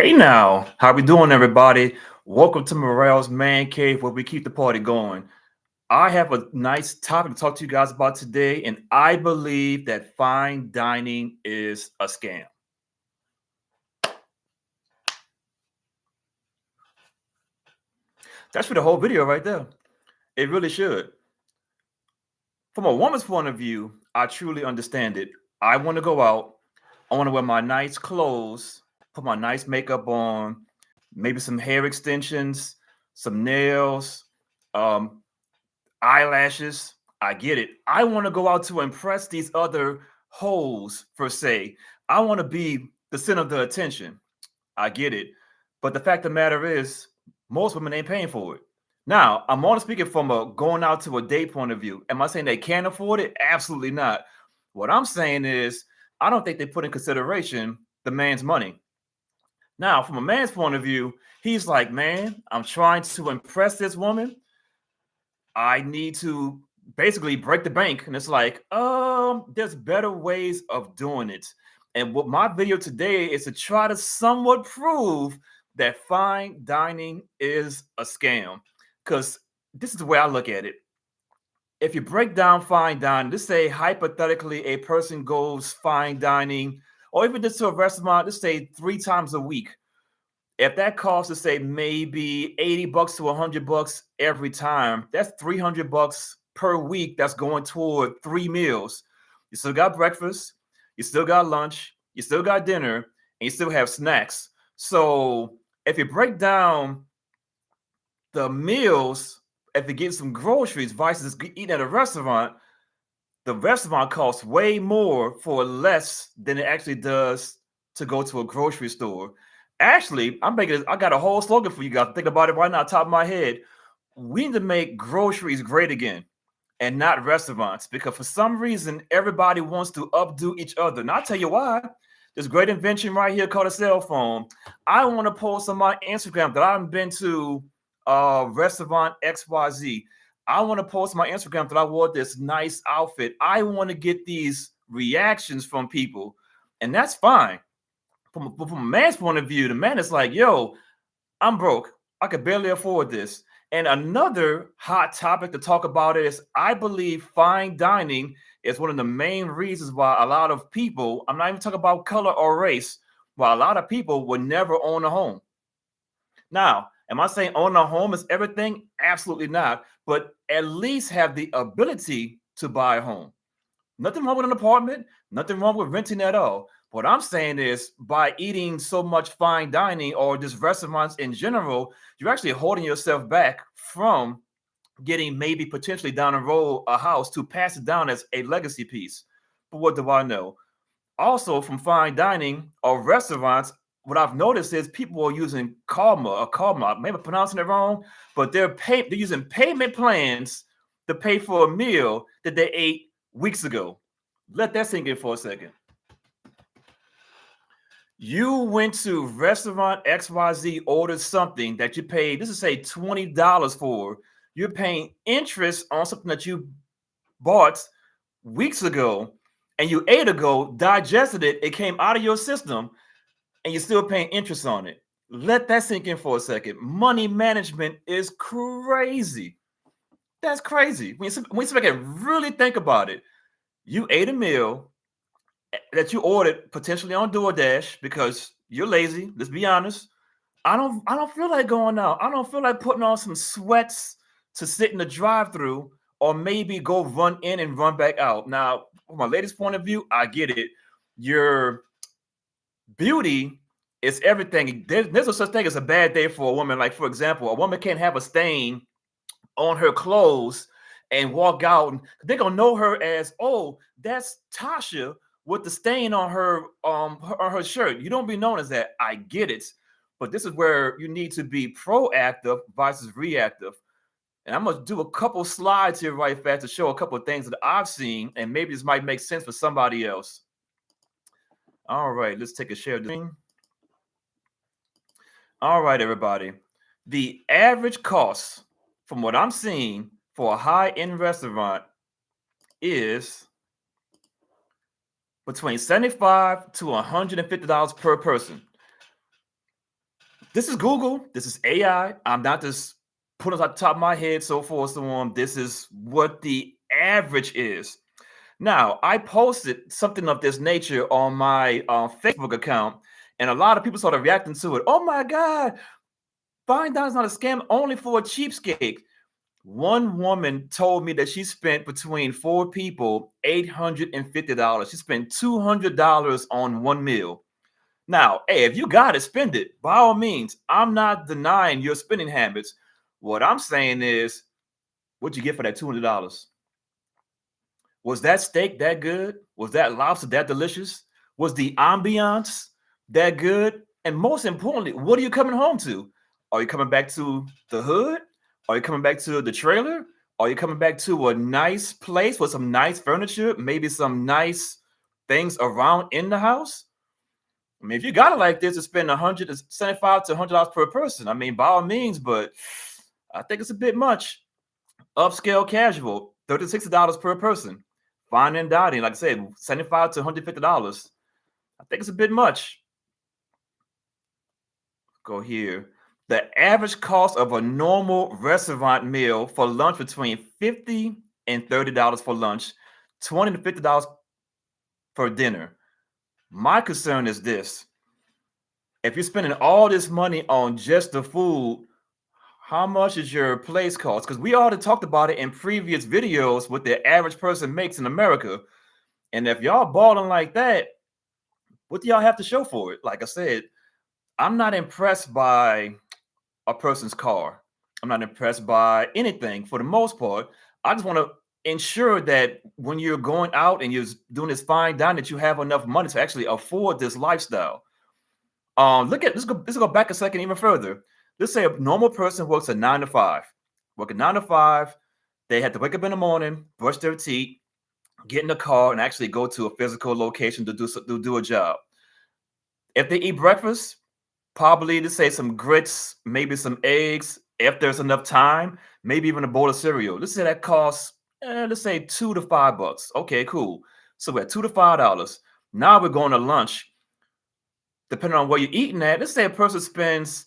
Hey now, how we doing, everybody? Welcome to Morale's Man Cave, where we keep the party going. I have a nice topic to talk to you guys about today, and I believe that fine dining is a scam. That's for the whole video right there. It really should. From a woman's point of view, I truly understand it. I want to go out. I want to wear my nice clothes, put my nice makeup on, maybe some hair extensions, some nails, um, eyelashes. I get it. I want to go out to impress these other hoes, per se. I want to be the center of the attention. I get it. But the fact of the matter is, most women ain't paying for it. Now, I'm only speaking from a going out to a date point of view. Am I saying they can't afford it? Absolutely not. What I'm saying is, I don't think they put in consideration the man's money. Now, from a man's point of view, he's like, man, I'm trying to impress this woman. I need to basically break the bank. And it's like, there's better ways of doing it. And what my video today is to try to somewhat prove that fine dining is a scam. Because this is the way I look at it. If you break down fine dining, let's say hypothetically a person goes fine dining or even just to a restaurant, let's say 3 times a week. If that costs, let's say maybe $80 to $100 every time, that's $300 per week. That's going toward 3 meals. You still got breakfast, you still got lunch, you still got dinner, and you still have snacks. So if you break down the meals, if you get some groceries versus eating at a restaurant, the restaurant costs way more for less than it actually does to go to a grocery store. Actually, I'm making this, I got a whole slogan for you guys. Think about it right now, top of my head. We need to make groceries great again and not restaurants because for some reason everybody wants to updo each other. And I'll tell you why. This great invention right here called a cell phone. I want to post on my Instagram that I've been to restaurant XYZ. I want to post my Instagram that I wore this nice outfit. I want to get these reactions from people, and that's fine. From a man's point of view, the man is like, yo, I'm broke. I could barely afford this. And another hot topic to talk about is I believe fine dining is one of the main reasons why a lot of people, I'm not even talking about color or race, why a lot of people would never own a home. Now, am I saying own a home is everything? Absolutely not. But at least have the ability to buy a home. Nothing wrong with an apartment, nothing wrong with renting at all. What I'm saying is by eating so much fine dining or just restaurants in general, you're actually holding yourself back from getting maybe potentially down the road a house to pass it down as a legacy piece. But what do I know? Also, from fine dining or restaurants, what I've noticed is people are using karma, maybe I'm pronouncing it wrong, but they're using payment plans to pay for a meal that they ate weeks ago. Let that sink in for a second. You went to restaurant XYZ, ordered something that you paid, this is say $20 for. You're paying interest on something that you bought weeks ago and you ate ago, digested it, it came out of your system, and you're still paying interest on it. Let that sink in for a second. Money management is crazy. That's crazy. When you sit back and really think about it, you ate a meal that you ordered potentially on DoorDash because you're lazy. Let's be honest. I don't feel like going out. I don't feel like putting on some sweats to sit in the drive-through or maybe go run in and run back out. Now, from my latest point of view, I get it. Your beauty is everything. There's no such thing as a bad day for a woman. Like, for example, a woman can't have a stain on her clothes and walk out, and they're gonna know her as, oh, that's Tasha with the stain on her shirt. You don't be known as that. I get it, but this is where you need to be proactive versus reactive. And I'm gonna do a couple slides here right fast to show a couple of things that I've seen, and maybe this might make sense for somebody else. All right, let's take a share of the screen. All right, everybody. The average cost from what I'm seeing for a high-end restaurant is between $75 to $150 per person. This is Google. This is AI. I'm not just putting it off the top of my head, so forth, so on. This is what the average is. Now, I posted something of this nature on my Facebook account, and a lot of people started reacting to it. Oh my God, Fine Dine is not a scam, only for a cheapskate. One woman told me that she spent between four people $850. She spent $200 on one meal. Now, hey, if you got it, spend it. By all means, I'm not denying your spending habits. What I'm saying is, what'd you get for that $200? Was that steak that good? Was that lobster that delicious? Was the ambiance that good? And most importantly, what are you coming home to? Are you coming back to the hood? Are you coming back to the trailer? Are you coming back to a nice place with some nice furniture, maybe some nice things around in the house? I mean, if you got it like this, to spend $175 to $100 per person, I mean, by all means, but I think it's a bit much. Upscale casual, $30 to $60 per person. Fine and dining, like I said, $75 to $150. I think it's a bit much. Go here. The average cost of a normal restaurant meal for lunch between $50 and $30 for lunch, $20 to $50 for dinner. My concern is this. If you're spending all this money on just the food, how much is your place cost? Because we already talked about it in previous videos what the average person makes in America. And if y'all balling like that, what do y'all have to show for it? Like I said, I'm not impressed by a person's car. I'm not impressed by anything for the most part. I just want to ensure that when you're going out and you're doing this fine dining, that you have enough money to actually afford this lifestyle. Look at let's go back a second even further. Let's say a normal person works a 9 to 5. Working 9 to 5, they have to wake up in the morning, brush their teeth, get in the car, and actually go to a physical location to do a job. If they eat breakfast, probably to say some grits, maybe some eggs. If there's enough time, maybe even a bowl of cereal. Let's say that costs, let's say $2 to $5. Okay, cool. So we're at $2 to $5. Now we're going to lunch. Depending on where you're eating at, let's say a person spends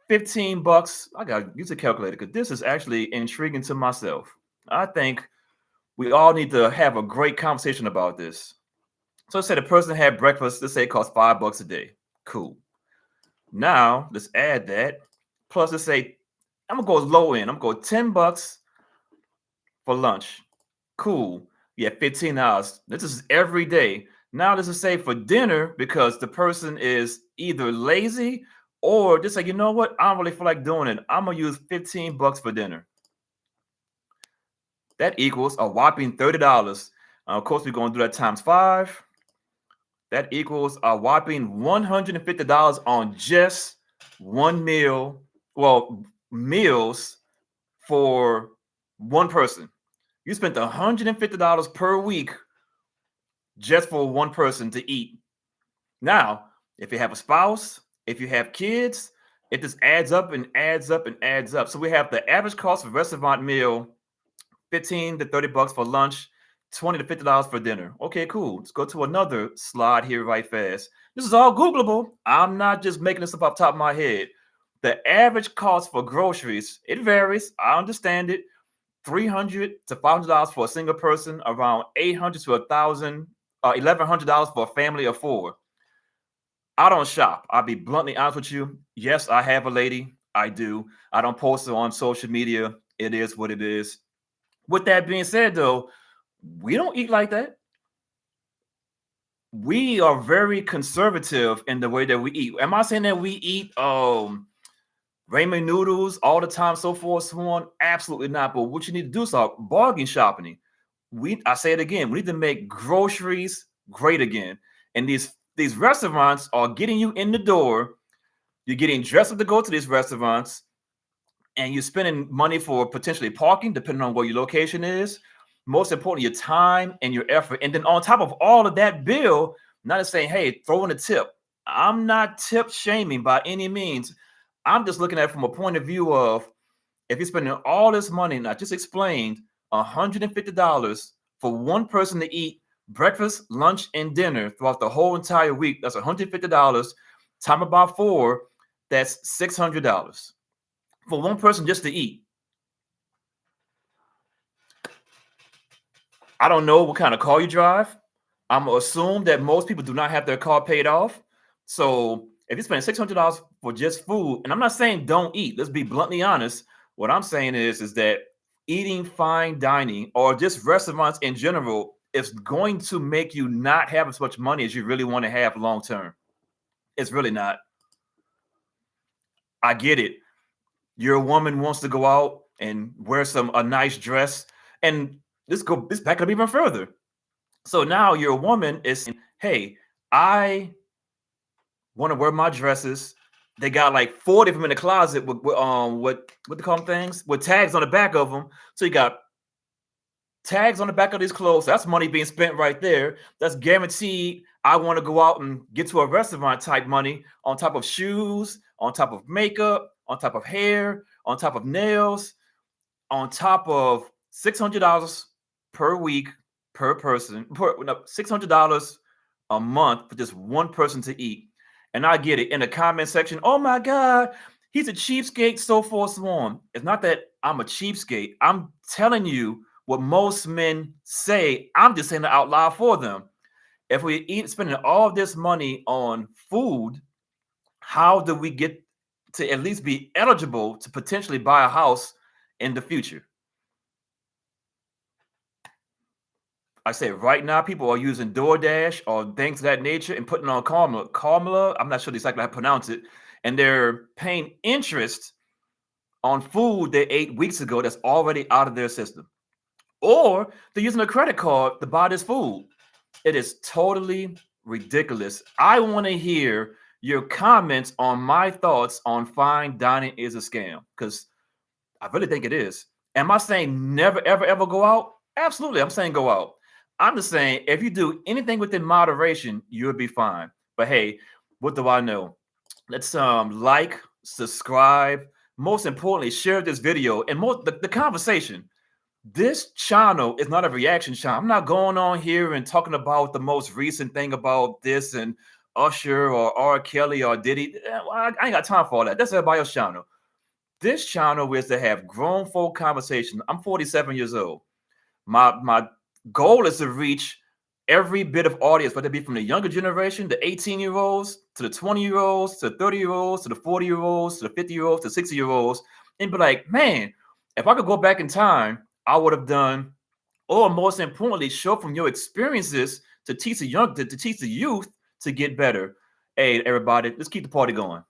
$15. I got to use a calculator because this is actually intriguing to myself. I think we all need to have a great conversation about this. So let's say the person had breakfast. Let's say it costs $5 a day. Cool. Now let's add that. Plus, let's say I'm gonna go low end. I'm gonna go $10 for lunch. Cool. Yeah, $15. This is every day. Now let's just say for dinner, because the person is either lazy or just like, you know what? I don't really feel like doing it. I'm gonna use $15 for dinner. That equals a whopping $30. Of course, we're gonna do that times 5. That equals a whopping $150 on just one meal. Well, meals for one person. You spent $150 per week just for one person to eat. Now, if you have a spouse, if you have kids, it just adds up and adds up and adds up. So we have the average cost of a restaurant meal, $15 to $30 for lunch, $20 to $50 for dinner. Okay, cool. Let's go to another slide here right fast. This is all Googleable. I'm not just making this up off the top of my head. The average cost for groceries, it varies. I understand it. $300 to $500 for a single person, around $800 to $1,100 for a family of 4. I don't shop. I'll be bluntly honest with you. Yes, I have a lady. I do. I don't post it on social media. It is what it is. With that being said, though, we don't eat like that. We are very conservative in the way that we eat. Am I saying that we eat ramen noodles all the time, so forth, so on? Absolutely not. But what you need to do is start bargain shopping. I say it again, we need to make groceries great again. And these restaurants are getting you in the door. You're getting dressed up to go to these restaurants, and you're spending money for potentially parking, depending on where your location is. Most importantly, your time and your effort. And then on top of all of that bill, not just saying, hey, throw in a tip. I'm not tip shaming by any means. I'm just looking at it from a point of view of if you're spending all this money, and I just explained, $150 for one person to eat breakfast, lunch, and dinner throughout the whole entire week. That's $150. Time about 4. That's $600 for one person just to eat. I don't know what kind of car you drive. I'm gonna assume that most people do not have their car paid off. So if you're spending $600 for just food, and I'm not saying don't eat, let's be bluntly honest. What I'm saying is that eating fine dining or just restaurants in general is going to make you not have as much money as you really want to have long term. It's really not. I get it. Your woman wants to go out and wear a nice dress, and this back up even further. So now your woman is saying, "Hey, I want to wear my dresses. They got like 40 of them in the closet what they call them things with tags on the back of them. So you got tags on the back of these clothes. That's money being spent right there. That's guaranteed. I want to go out and get to a restaurant type money on top of shoes, on top of makeup, on top of hair, on top of nails, on top of $600 per week per person, $600 a month for just one person to eat." And I get it in the comment section. "Oh my God, he's a cheapskate," so forth, so on. It's not that I'm a cheapskate. I'm telling you what most men say. I'm just saying it out loud for them. If we spending all this money on food, how do we get to at least be eligible to potentially buy a house in the future? I say right now, people are using DoorDash or things of that nature and putting on Carmela. I'm not sure exactly how to pronounce it. And they're paying interest on food they ate weeks ago that's already out of their system. Or they're using a credit card to buy this food. It is totally ridiculous. I want to hear your comments on my thoughts on fine dining is a scam, because I really think it is. Am I saying never, ever, ever go out? Absolutely. I'm saying go out. I'm just saying if you do anything within moderation, you'll be fine. But hey, what do I know? Let's like, subscribe. Most importantly, share this video and the conversation. This channel is not a reaction channel. I'm not going on here and talking about the most recent thing about this and Usher or R. Kelly or Diddy. I ain't got time for all that. That's everybody else's channel. This channel is to have grown folk conversation. I'm 47 years old. My goal is to reach every bit of audience, whether it be from the younger generation, the 18-year-olds, to the 20-year-olds, to the 30-year-olds, to the 40-year-olds, to the 50-year-olds, to 60-year-olds, and be like, man, if I could go back in time, I would have done, or most importantly, show from your experiences to teach the youth to get better. Hey, everybody, let's keep the party going.